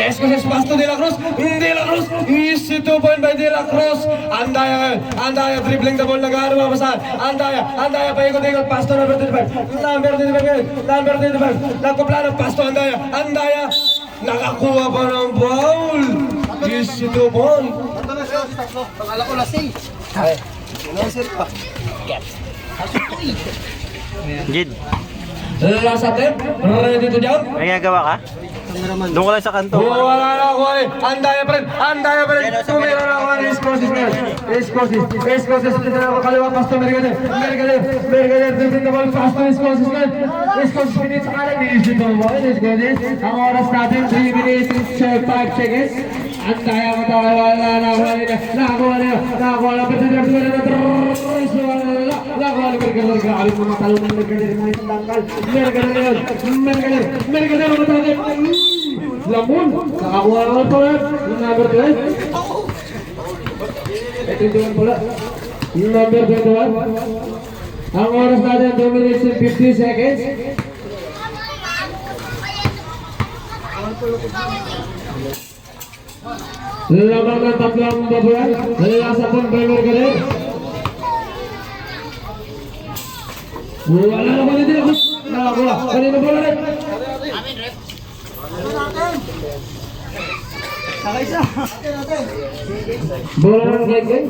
Escoces pass to De La Cruz. De La Cruz. Easy 2 point by De La Cruz. Andaya ngayon. Andaya dribbling the ball. Nag-ano mapasahan. Andaya paikot-ikot. Pass to number 35. Number 35 ngayon. Number 35. Nagkuplano. Pass to Andaya. Andaya. Nakakuha pa ng foul. Easy 2 point. Ito na siya, tatlo. Pangala ko lasing. Ay. Sir pa. Jid, Last attempt. Ready to jump. may ginagawa ka? Doon ka lang sa kanto. Wala na ako eh. Andaya pa rin. Andaya pa rin. Tumira na ako. Escoces na. Escoces. Escoces. Dito na ako. Kaliwa. Pass to Mercader. Mercader. Dribbling the ball. Pass to Escoces na. Escoces minutes sa kanan. Easy to ball. Escoces. Ang oras natin. 3 minutes and 5 seconds. Andaya mo tayo. Wala na. Nakakuha na. Nakakuha na. Nakakuha na. Mercader. Grabe mo matalo ng Mercader. Mga isang tangkal. Mercader na yun. Mercader. Mercader. Mercader. Lamun, nakakuha naman po yan. Yung number 12. Ito yung pula. Yung number 21. Ang oras natin 2 minutes and 50 seconds. Lamang ng tatlong babuyan. Nalasa pong Bremer Galer. Wala na ba nito? Nakakuha. Kanina po na rin. Bola ng geng-geng.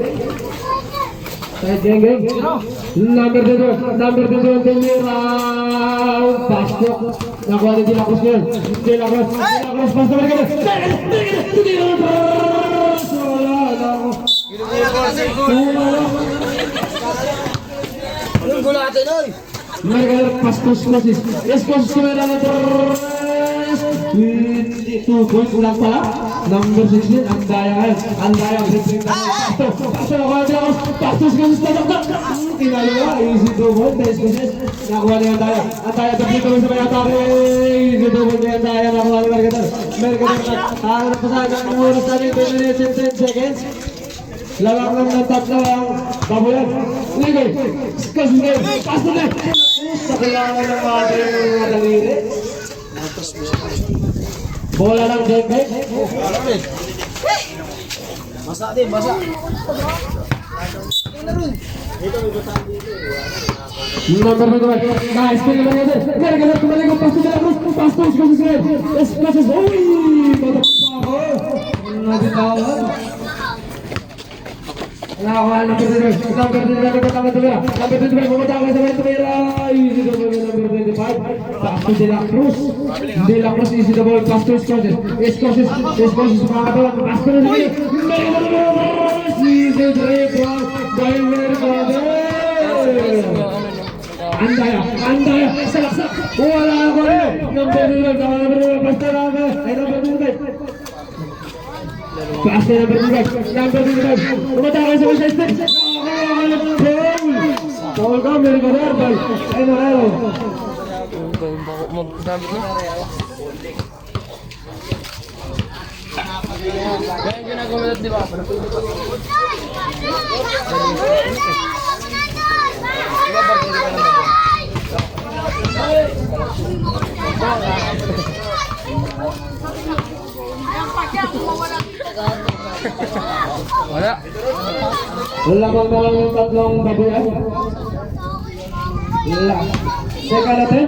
Side geng-geng. Number 22. Number 22 tumiraw. Pasok. Nakuha ni De La Cruz yun. De La Cruz. De La Cruz. Pass na Mercader. Yung gula natin, oy. Mercader. Pass to Escoces. Escoces tumira na 2 points ulang pala. Number 16, Andaya ngayon. Andaya, dribbling na Pasto. Pasto, nakuha niya ako. Pasto, Escoces na dakdak. Tinalo na, easy 2 point. Escoces, nakuha niya Andaya. Andaya, dribbling kami sa may atake. Easy 2 point niya Andaya, nakuha ni Mercader. Mercader na, harap pa sa akin. Ang oras namin, 2 minutes and 10 seconds. Lamang lang ng tatlo ang babuyan. Ligay, Escoces ngayon. Pasto na. Sa kailangan ng mga daliri. Bola lang geng-geng. Basa din, basa. Number 21. Nice. Mercader tumalik ang pass to De La Cruz. Esclases. Uy! Batak pa ako. Nabitawan. Nakakuha ng number 25. Number 25 ang tumira. Number 25 pumatake sa may tumira. Easy the ball number 25. Pass to De La Cruz. De La Cruz easy the ball. Pass to Esclases. Esclases makakatawa. Pass to Esclases. Easy the ball. By Mercader. Andaya, salaksak. Wala ako rin. Number 25. Basta lang. Ay number 25. Pass to number 25. Number 25. Umatake sa may step. Foul ka, Mercader. Ay Moreno. Ganyan ginagawa di ba? Wala. Wala bang dalang yung tatlong baboyan? Wala. Teka natin.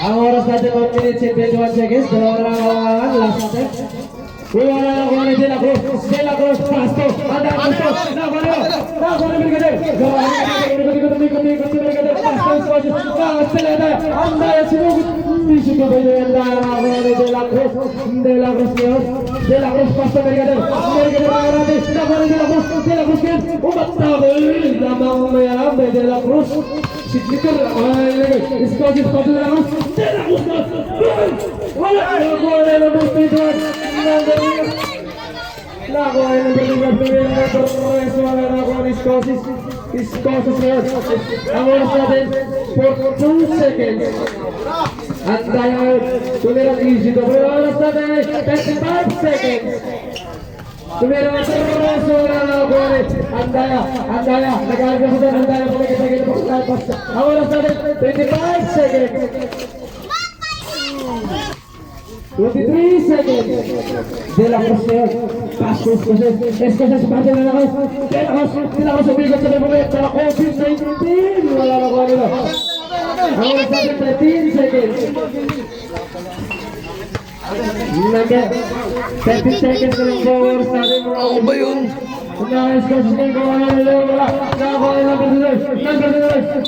Ang oras natin 1 minute and 21 seconds. Dalawa na ang kawangan. Last natin. Wala na nakuha ni De La Cruz. De La Cruz, pasto. Anda, pasto. Nakuha na. Nakuha na Mercader. Mercader. Pasto. Anda, sinugot. Isip ko ba yun? Anda, nakuha ni De La Cruz. De La Cruz ngayon. De La Cruz, pasto Mercader. Mercader na natin. Nakuha ni De La Cruz. De La Cruz ngayon. Umatabol. Lamang mayarap ni De La Cruz. Sikliker. Iskosis, pasto De La Cruz. De La Cruz. Wala. Nakuha na ng Mercader. Nakuha yung Iskosis ngayon. Ang oras natin for 2 seconds. At dahil tumirang easy to. Ang oras natin 35 seconds. Tumirang terus wala na nakuha ni Andaya. Nag-aarga sa doon. Andaya pumikita. Ang oras natin 25 seconds. 23 seconds. De La Cruz ngayon. Pass to Esclases. Esclases sa parte na nakos. De La Cruz umigot sa moment. Sa COVID-19. Wala na kuha nila. Ang oras natin 13 seconds. Number 13 seconds na lang po. Oras natin. Ako ba yun? Esclases ngayon. Kuha na nila. Wala. Nakakuha nila. Number 19.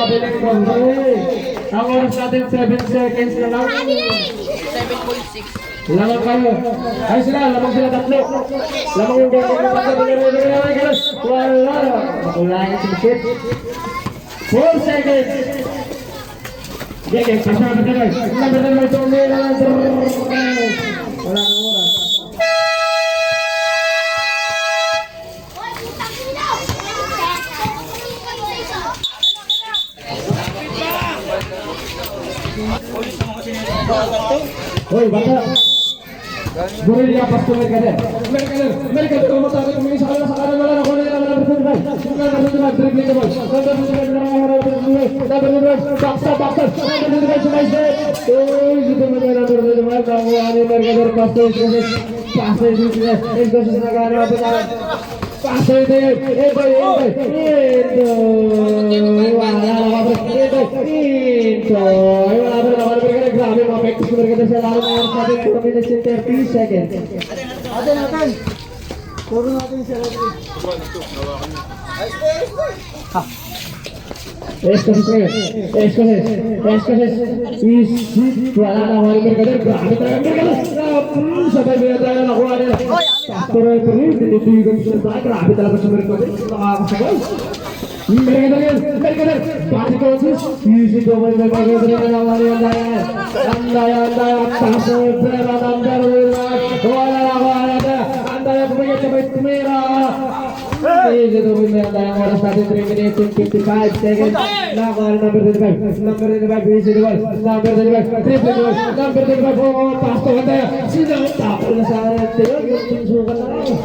Bilang control. Ang oras natin 7 seconds na lang. 7.6. Lamang kayo. Ay sila, lamang sila tatlo. Lamang yung gagawin. Wala. Makulangin si Bishop. 4 seconds. Gagawin, pasama ka tayo. Number 9. Wala na oras. Hoy, bata. Gorilla pasto Mercader. Mercader umatake tumingin sa kanan wala na kuha nila number 25. Dribbling the ball. Baksa. Number 25 sumaysay. Uy, dito mo na number 25. Nakuha ni Mercader pasto. Pasto dito. Entonces nagana pa tayo. Pasto dito. Boy. Grabe mga practice Mercader sa lalo ng oras natin 2 minutes and 30 seconds. Atin. Puro natin siya. Esclases. Wala na kuha ni Mercader. Grabe talaga Mercader. Sabay mo na tayo nakuha nila. Pero tinitigan siya tayo. Grabe talaga sa Mercader. Nakakasabay. Mercader. Body coaches. Easy to win Mercader na naman yung Andaya. Taso pera number 1. Wala na kuha natin. Andaya pumigit sa may tumira. Easy to win Andaya. Oras natin 3 minutes and 55 seconds. Nakuha na number 25. Number 25 easy to win. Number 25. Triple to win. Number 25. Pass to Andaya. Sino tapos na sa atin. Yung sukat na rin.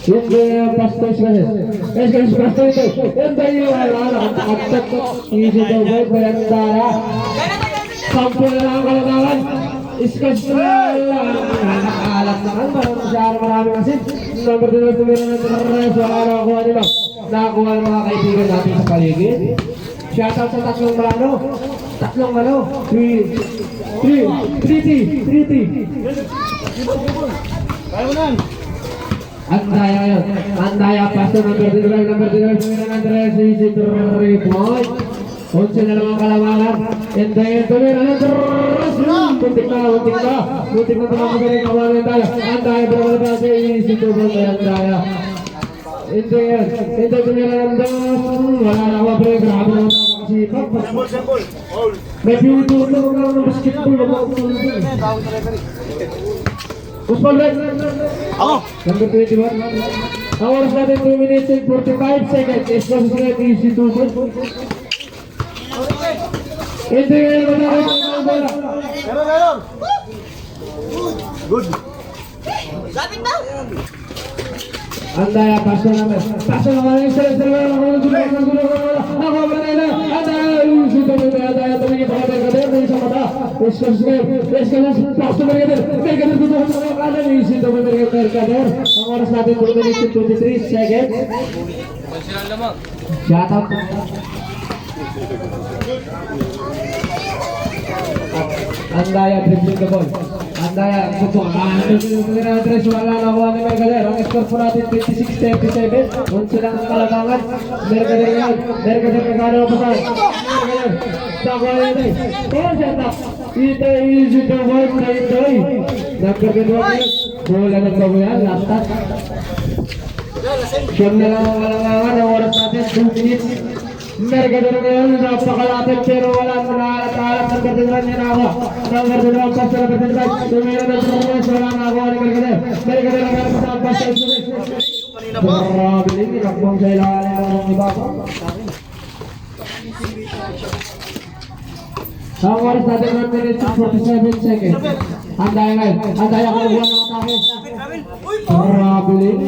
Yung pasto Esclases pasto ito. Andaya wala na. Easy to win Andaya. Sample na lang ang kalataran. Discuss na lang. Nakaalat naman. Parang masyado marami kasi. Number 2 na tumira ng tres. Wala nakakuha nila. Nakakuha ng mga kaibigan natin sa paligid. Shoutout sa tatlong malano. Tatlong ano. 3T. Kaya mo nan. Andaya yun. Andaya, pasto number 2 number 2 tumira ng tres. Easy 3 point. 11 na lang ang kalamangan. And then tumira ng tres. Muntik na tumamagaling kawalan tayo. Andaya, pero wala pa sa easy 2 point kay Andaya. Hindi tumira ng dos. Wala na ako pre. Grabe naman tayo makasipag. May pinututo ko lang ng basketball. Tawag sa referee. Usman Red. Ako. Number 21. Ang oras natin 2 minutes and 45 seconds. Escos Red, easy 2 point. Hindi ngayon matakot ang bola. Meron. Good. Lapit na! Andaya, paso naman. Paso naman. Isa. Ako ba na ilan? Andaya, usito mo na. Andaya, tumingin pa ka Mercader. May isang mata. Escos Red. Paso Mercader. Mercader dito sa mga kanan. Usito mo Mercader. Ang oras natin 2 minutes and 23 seconds. Shut up. Andaya, dribbling the ball. Andaya, gusto ka. Wala na kuha ni Mercader. Ang score po natin 26-37. 11 lang ang kalabangan. Mercader ngayon. Mercader kagano pa saan. Mercader. Takuha niya ito. Oh, shut up. Ito easy to work na ito. Number 21. Bola na ba yan? Last touch. Siyam na lang ang kalabangan. Ang oras natin 2 minutes. Mercader ngayon, napakalapit pero wala na nakalat-alat ng Bertigan niya na ako. Number 2 ang pass na Bertigan. Tumira ng Bertigan, wala na ako ni Mercader. Mercader ang meron sa pass sa Bertigan. Grabe din, inakbang sa ilalim ng iba ko. Ang oras natin 1 minute and 47 seconds. Andaya ngayon, andaya kung buwan ng atake. Grabe din.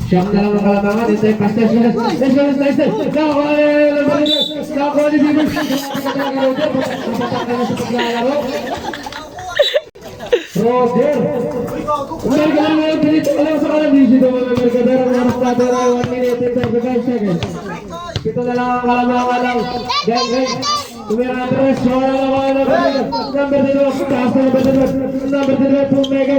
Siyam na lang ang kalamangan. Ito yung pastel. Let's go. Nakuha ni Bibig. Napatak na sa paglalaro. Roder. Mercader ngayon. Pinito ka lang sa kanan. Dito mo ng Mercader. Ang oras natin ay 1 minute and 35 seconds. Ito na lang ang kalamangan ng Gang. Tumira na tres. Wala na mga Mercader. Number 2. Taas na number 2. Number 2. Pumege.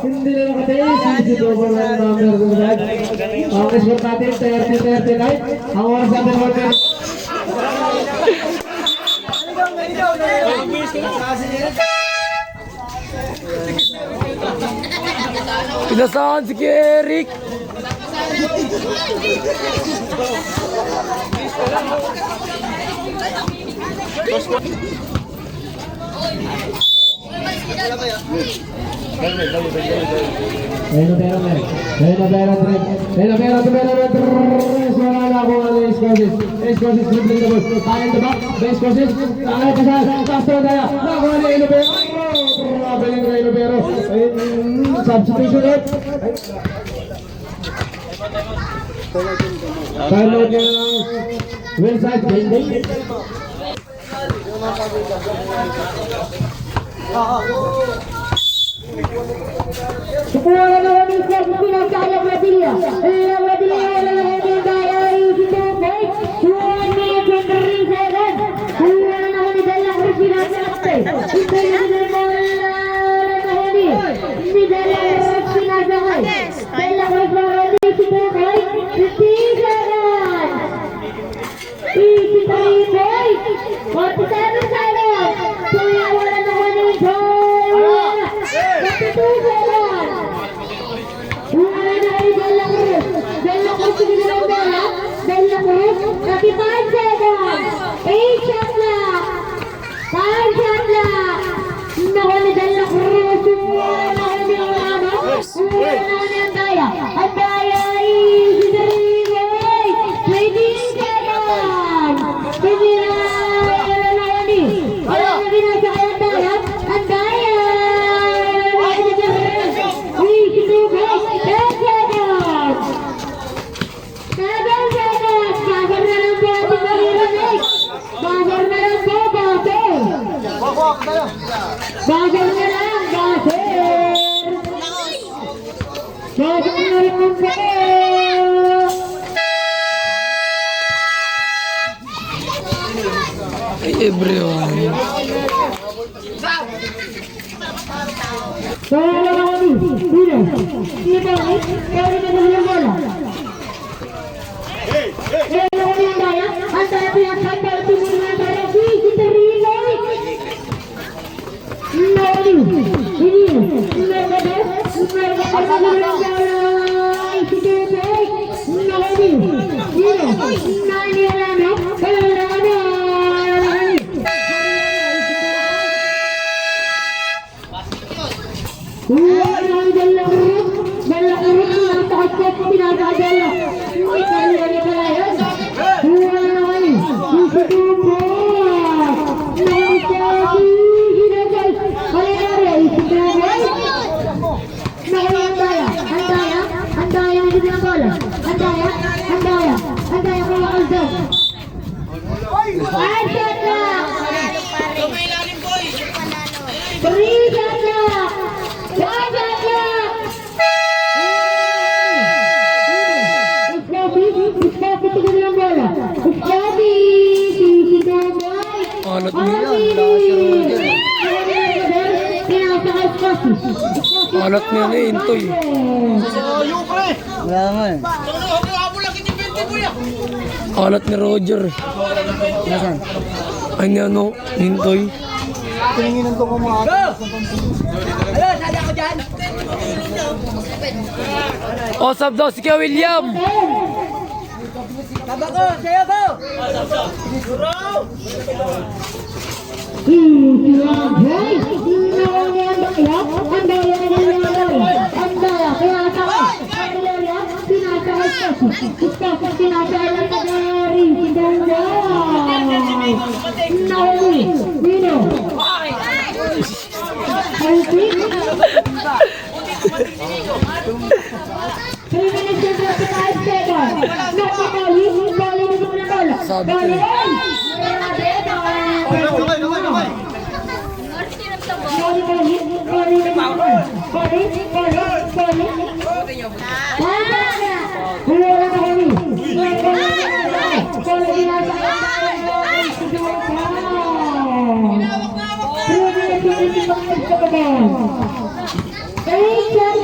Hindi na nakatayin. Dito po ng number 2. Ang score natin 30-39. Ang oras natin 1 minute. Pinasahan si Eric. Escosis dribbling the ball. High in the back. Escosis. Castro Andaya. Nakuha ni Ilobero. Grabe yung Ilobero. Substitution ulit. Timeout niya lang. Wilside. Binding. Semua orang bisa tidak saya berdia. Ia berdia adalah daya itu baik. Suami cenderung segan. Semua orang di dalam bersinar sampai. Kita di dalam di dalam bersinar sampai. Dalam bersinar itu baik. Ketigaan. Itu baik. Waktu saya. Semua orang itu. Seven. Bagal na lang, Bagal! Bagal na lang ang Everyone. Wala na kami. Sino? Sino ba? Kaya na naman yung bola. Wala na kami ang daya. Ang daya ko yung kapal. Tumulong na tayo. Si Tarinoy. Noli. Hindi. Nagade. Si Tarinoy. Noli. Sino? Nani Alano. Wala na kami. Anot nila. Anot nila na intoy. Wala nga eh. Anot ni Roger. Nasaan? Ay ni ano, intoy. Tinginan ko mga Hello, sali ako dyan. Osap daw si Kuya William. Taba ko, sayo ko. Sabi ko eh.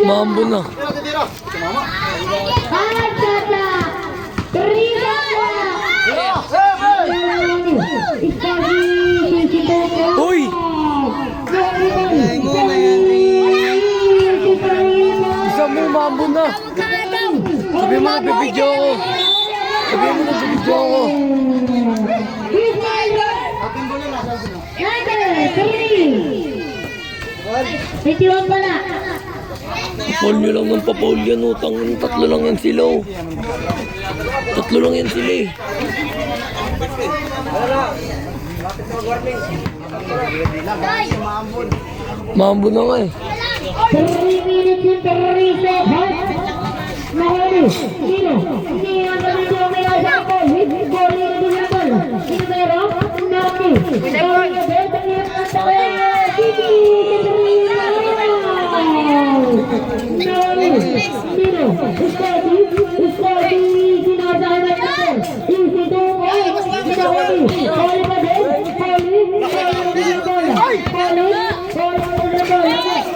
Mambo na. Uy! Isa mo, mambo na. Sabi mo, nagbibidyo ako. Sabi mo, nagbibidyo ako. Itiwan pa na. Paul nyo lang ng pa-Paul yan, utang. Tatlo lang yan sila, oh. Tatlo lang yan sila, eh. Mambo na nga, eh. 3 minutes and 3 seconds. Mahuli. Sino? Hindi ang ganito may asako. Hindi ko rin yung bola. Sino meron? Naki. Naki. Sino? Steady. Steady. Sinasahan na ito. Easy to go. Sinahuli. Huli pa din. Huli. Huli yung bola. Huli. Huli yung bola.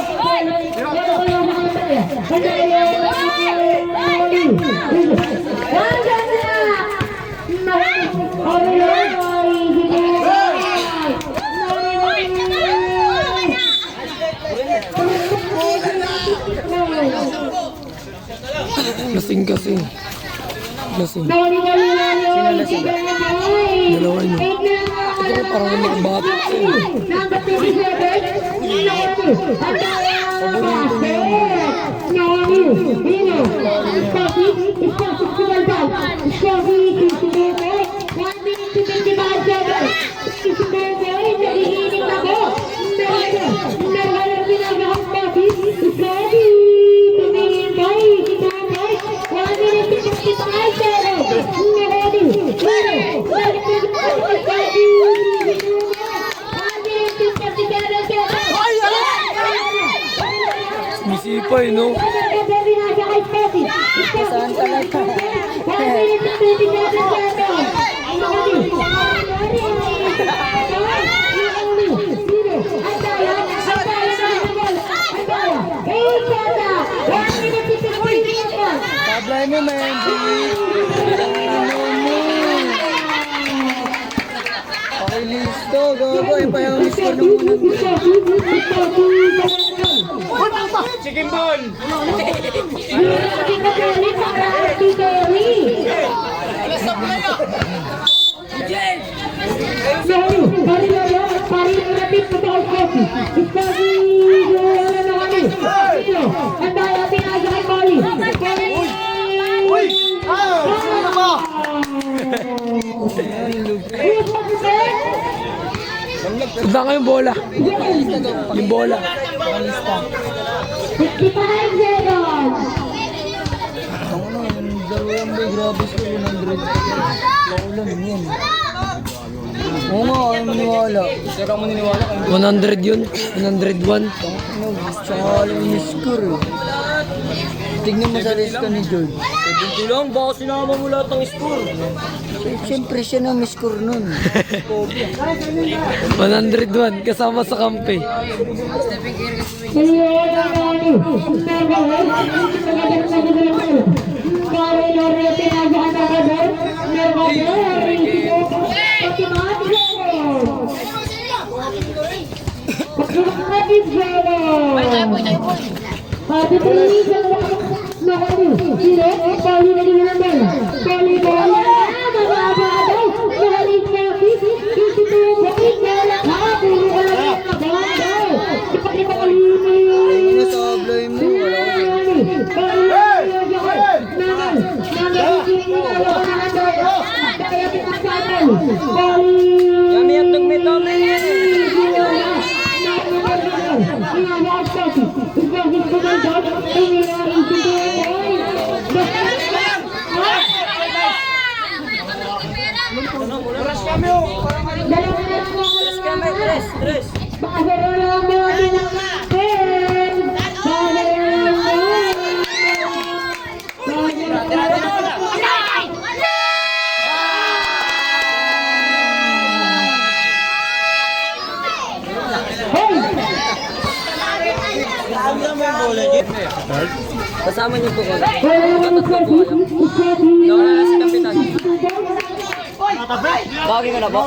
Lasing kasi. Lasing. Dalawa nyo. Ito parang nakabatot siya, eh. Number 37. Tablay mo, Mendy. Okay, listo. Go. Ipayamis ko na muna. Chicken ball! Saan ka yung bola? Yung bola. 65 seconds. Ang ano, yung dalawang may grabe ko 100. Laulan yan. Oo nga, ayaw maniwala. Sira mo niniwala kung 100 yun. 101. ano, tsaka alam yung score eh. Tignan mo sa list ka ni George. 70 lang, baka sinama mo lahat ng score. Siyempre siya na may score nun. 101. Kasama sa kampe. Nasablay mo, wala ko. Kami ang tugme-tugme Kasama niyo po ko. Tatatlo po kayo. Nawala na si Kapitan. Bagay ka na ba?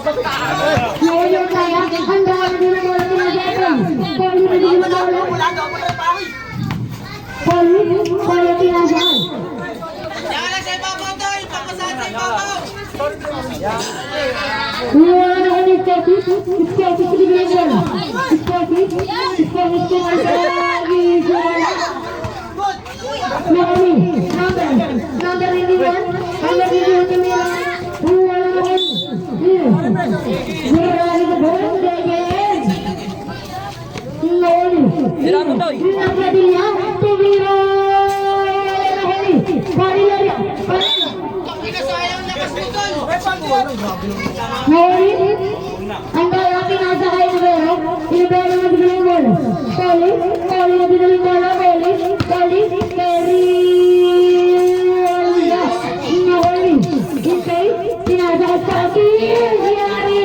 Sira mo daw. Ang kaya pinasakay ni Vero, Ibero na binaling bola. Poli na binaling bola, Poli, Kerry, Nahuli, Hintay, pinasakay sa akin, Yari,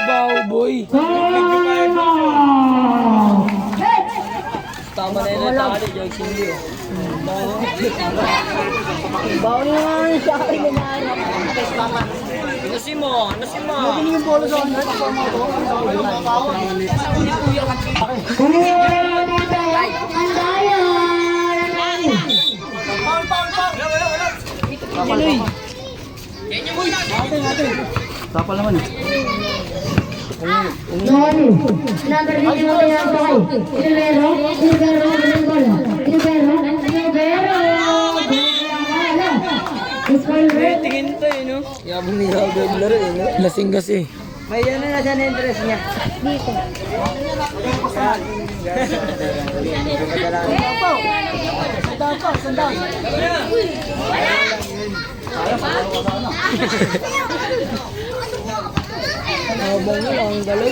Bago boy. Tama na yun ang takali, Joy Cindy. Bawa naman siya akin na Nasin mo. Hindi yung polo sa akin. Tapal naman eh. Number 21 yan sa kay Silvero Tingin to eh, no? Yabang ni Robert laro eh, no? Lasing kasi. May ano na sa interest niya. dito. Habang nyo lang, ang galaw.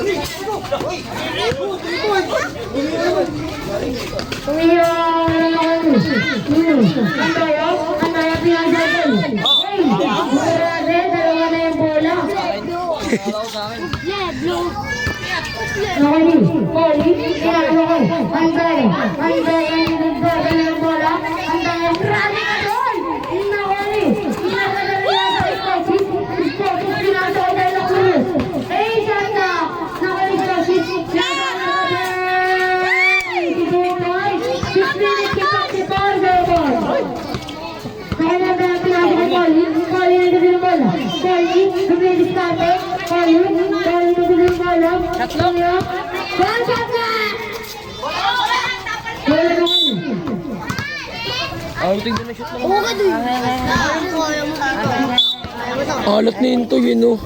Alat na yun to yun oh.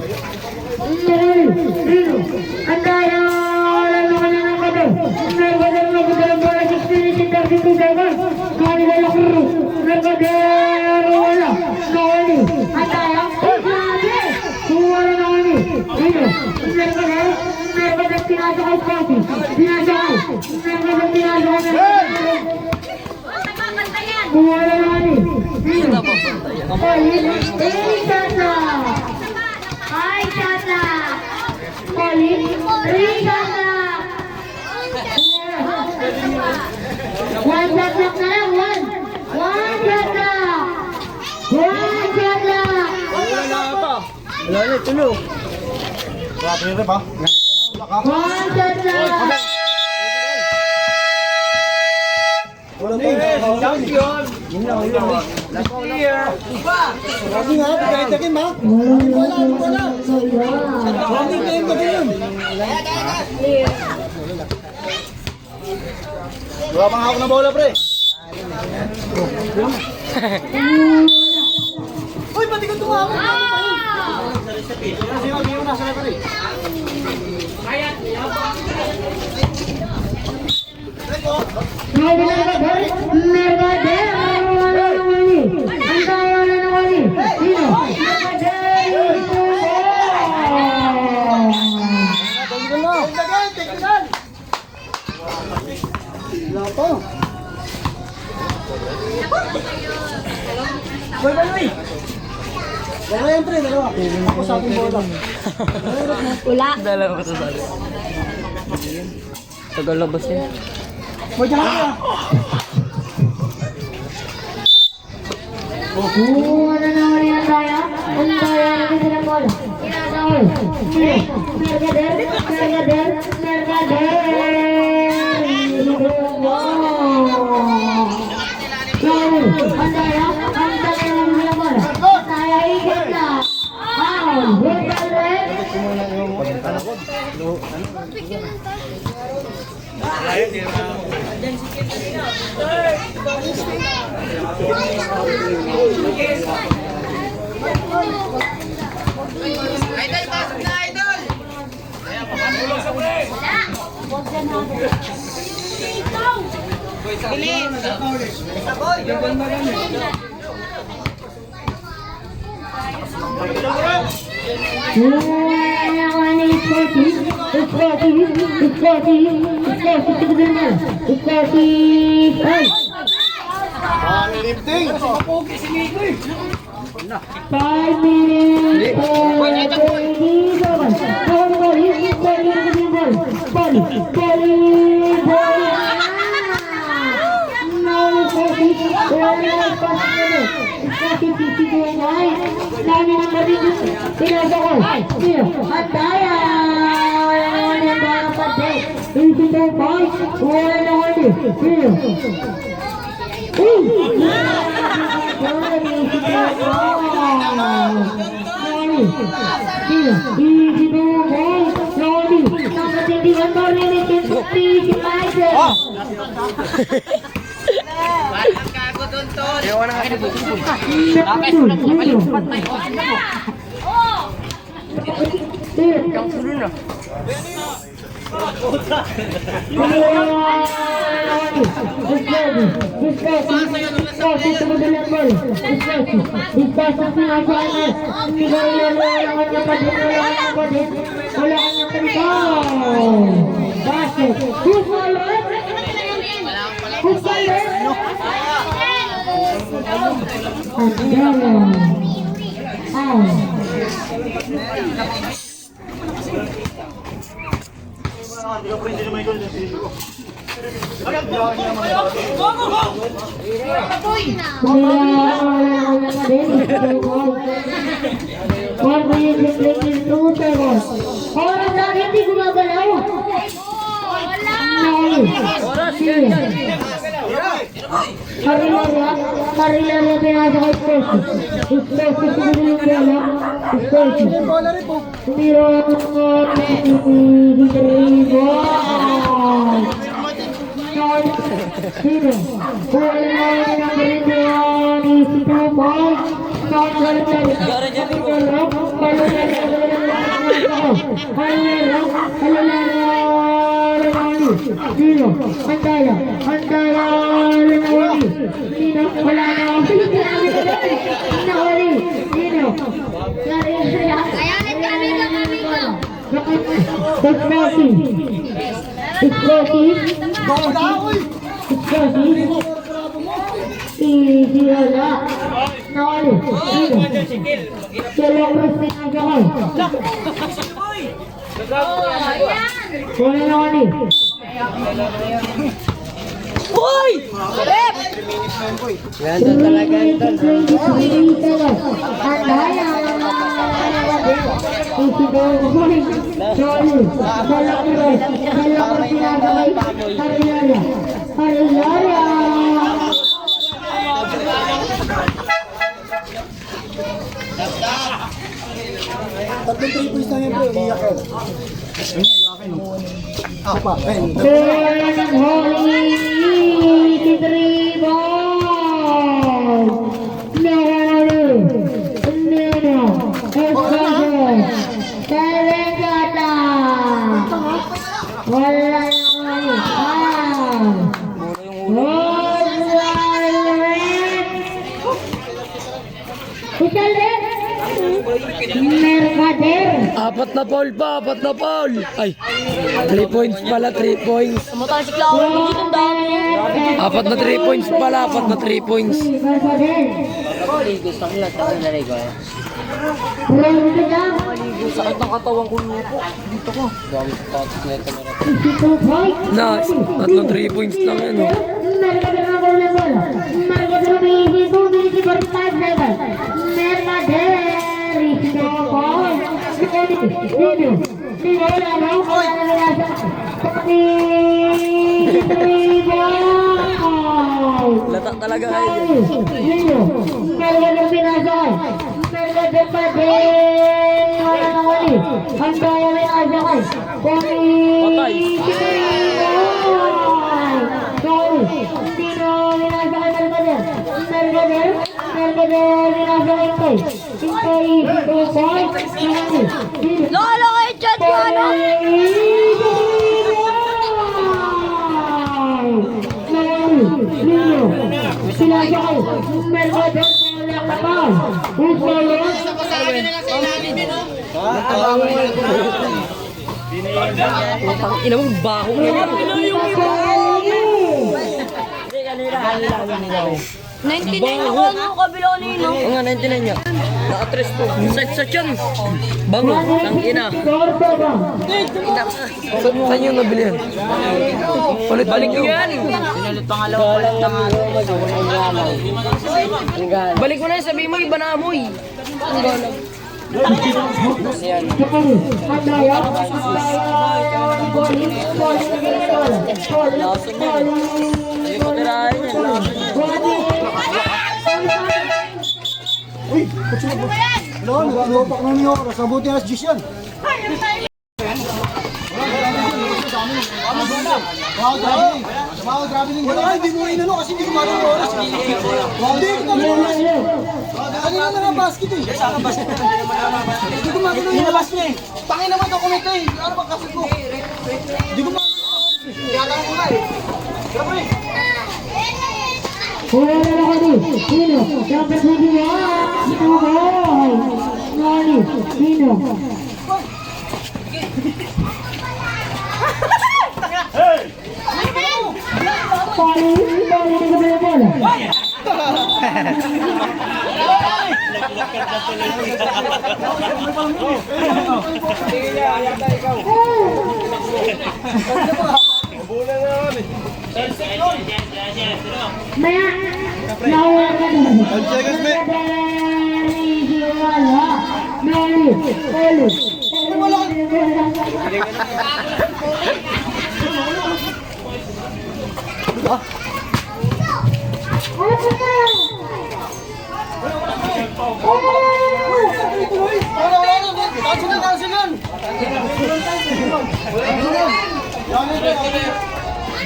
Wala na, tulog. Champion! Yun lang, yun lang. Last year! Lagi nga, pagkakitakin ba? Wala! Lagi kayo ka din yun. Wala pang hawak na bola, pre. Uy, pati ko tumawag. Kasi mag-iwan na sa referee. Wala yan, pre, dalawa. Ako sa ating bola. Wala. Dalawa ko sa sali. Tagal labas yan. Una na naman yan tayo. Ang tayo na sila bola. Inasawal. Mercader. Wow. Ang tayo na sila bola. Apat na foul pa, apat na foul. Ay, 3 points pala, 3 points. Apat na 3 points pala, apat na 3 points. Sakit ng katawan ko lupo. Dito ko. Nice, tatlong 3 points lang yan. Oh. Latak talaga kayo. Lolo, kay chat ko ano? Ina mo, bako mo. Naintindihan ako ano kabila nino. Oo nga, 99 niya. Naka-tres po. Sa tiyan. Bango, ang ina. Ina ka. Saan yung nabili yan? Balik nyo yan. Balik mo na yan, sabihin mo, iba na amoy. Hindi ko tirahin yan. Lupak na niyo, kasabuti na si yan. Wow, grabe din. Wala, hindi mo inano kasi hindi ko magano oras. Hindi ko magano oras. Kanina na nga basket eh. Hindi ko magano yung basket eh. Tangin naman dokumento eh. Ano ba kasi ko? Hindi ko magano oras eh. Kaya ko nga eh. Grabe.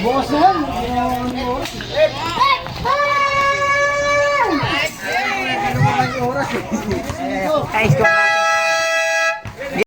Bukas na yan. Guys,